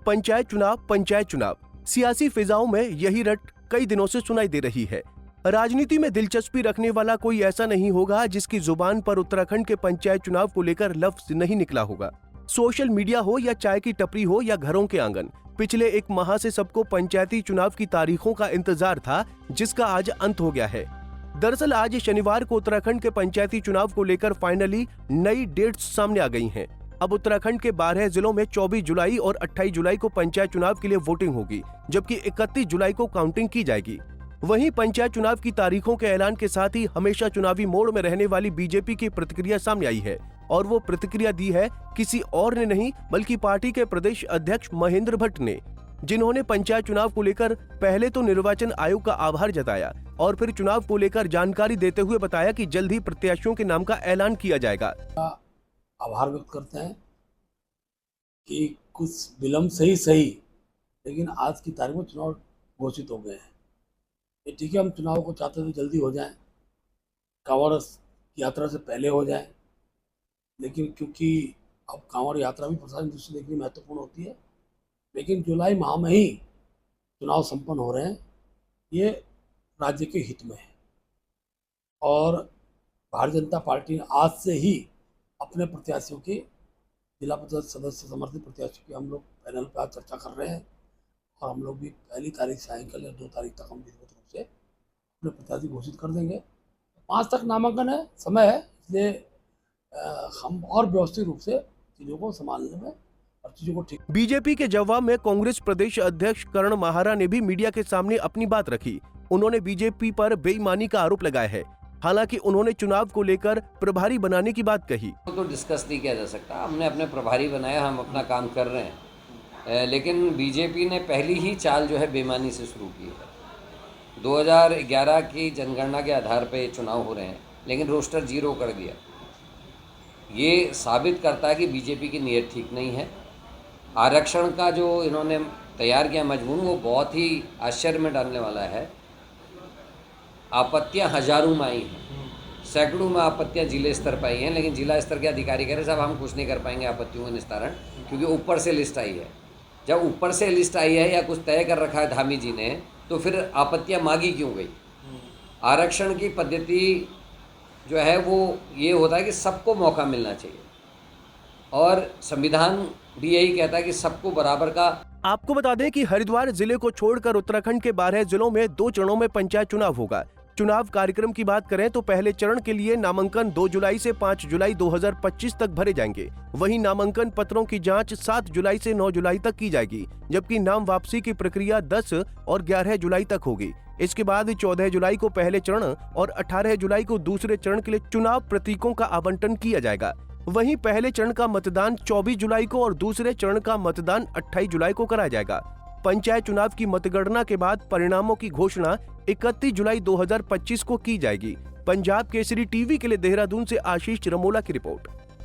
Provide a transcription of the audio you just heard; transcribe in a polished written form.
पंचायत चुनाव सियासी फिजाओं में यही रट कई दिनों से सुनाई दे रही है। राजनीति में दिलचस्पी रखने वाला कोई ऐसा नहीं होगा जिसकी जुबान पर उत्तराखंड के पंचायत चुनाव को लेकर लफ्ज नहीं निकला होगा। सोशल मीडिया हो या चाय की टपरी हो या घरों के आंगन, पिछले एक माह से सबको पंचायती चुनाव की तारीखों का इंतजार था, जिसका आज अंत हो गया है। दरअसल आज शनिवार को उत्तराखंड के पंचायती चुनाव को लेकर फाइनली नई डेट्स सामने आ गई हैं। अब उत्तराखंड के 12 जिलों में 24 जुलाई और 28 जुलाई को पंचायत चुनाव के लिए वोटिंग होगी, जबकि 31 जुलाई को काउंटिंग की जाएगी। वहीं पंचायत चुनाव की तारीखों के ऐलान के साथ ही हमेशा चुनावी मोड में रहने वाली बीजेपी की प्रतिक्रिया सामने आई है, और वो प्रतिक्रिया दी है किसी और ने नहीं बल्कि पार्टी के प्रदेश अध्यक्ष महेंद्र भट्ट ने, जिन्होंने पंचायत चुनाव को लेकर पहले तो निर्वाचन आयोग का आभार जताया और फिर चुनाव को लेकर जानकारी देते हुए बताया कि जल्द ही प्रत्याशियों के नाम का ऐलान किया जाएगा। आभार व्यक्त करते हैं कि कुछ विलम्ब से ही सही, लेकिन आज की तारीख में चुनाव घोषित हो गए हैं। ये ठीक है, हम चुनाव को चाहते थे जल्दी हो जाए, कांवड़ यात्रा से पहले हो जाए, लेकिन क्योंकि अब कांवड़ यात्रा भी प्रशासन दृष्टि देखनी महत्वपूर्ण होती है, लेकिन जुलाई माह में ही चुनाव संपन्न हो रहे हैं, ये राज्य के हित में है। और भारतीय जनता पार्टी ने आज से ही अपने प्रत्याशियों के जिला परिषद सदस्य समर्थित प्रत्याशियों की हम लोग पैनल पर आज चर्चा कर रहे हैं, और हम लोग भी पहली तारीख सायंकाल या 2 तारीख तक हम विधिवत रूप से अपने प्रत्याशी घोषित कर देंगे। 5 तक नामांकन है, समय है, इसलिए हम और व्यवस्थित रूप से चीज़ों को संभालने में और चीज़ों को ठीक। बीजेपी के जवाब में कांग्रेस प्रदेश अध्यक्ष करण माहारा ने भी मीडिया के सामने अपनी बात रखी। उन्होंने बीजेपी पर बेईमानी का आरोप लगाया है। हालांकि उन्होंने चुनाव को लेकर प्रभारी बनाने की बात कही। तो डिस्कस नहीं किया जा सकता, हमने अपने प्रभारी बनाया, हम अपना काम कर रहे हैं, लेकिन बीजेपी ने पहली ही चाल जो है बेईमानी से शुरू की है। 2011 की जनगणना के आधार पे चुनाव हो रहे हैं, लेकिन रोस्टर 0 कर दिया। ये साबित करता है कि बीजेपी की नीयत ठीक नहीं है। आरक्षण का जो इन्होंने तैयार किया मजमून, वो बहुत ही आश्चर्य में डालने वाला है। आपत्तियां हजारों में आई हैं, सैकड़ों में आपत्तियां जिले स्तर पर आई हैं, लेकिन जिला स्तर के अधिकारी कह रहे साहब हम कुछ नहीं कर पाएंगे आपत्तियों का निस्तारण, क्योंकि ऊपर से लिस्ट आई है। जब ऊपर से लिस्ट आई है या कुछ तय कर रखा है धामी जी ने, तो फिर आपत्तियां मांगी क्यों गई? आरक्षण की पद्धति जो है वो ये होता है कि सबको मौका मिलना चाहिए, और संविधान भी यही कहता है कि सबको बराबर का। आपको बता दें कि हरिद्वार जिले को छोड़कर उत्तराखंड के 12 जिलों में 2 चरणों में पंचायत चुनाव होगा। चुनाव कार्यक्रम की बात करें तो पहले चरण के लिए नामांकन 2 जुलाई से 5 जुलाई 2025 तक भरे जाएंगे। वहीं नामांकन पत्रों की जांच 7 जुलाई से 9 जुलाई तक की जाएगी, जबकि नाम वापसी की प्रक्रिया 10 और 11 जुलाई तक होगी। इसके बाद 14 जुलाई को पहले चरण और 18 जुलाई को दूसरे चरण के लिए चुनाव प्रतीकों का आवंटन किया जाएगा। वहीं पहले चरण का मतदान 24 जुलाई को और दूसरे चरण का मतदान 28 जुलाई को कराया जाएगा। पंचायत चुनाव की मतगणना के बाद परिणामों की घोषणा 31 जुलाई 2025 को की जाएगी। पंजाब केसरी टीवी के लिए देहरादून से आशीष रमोला की रिपोर्ट।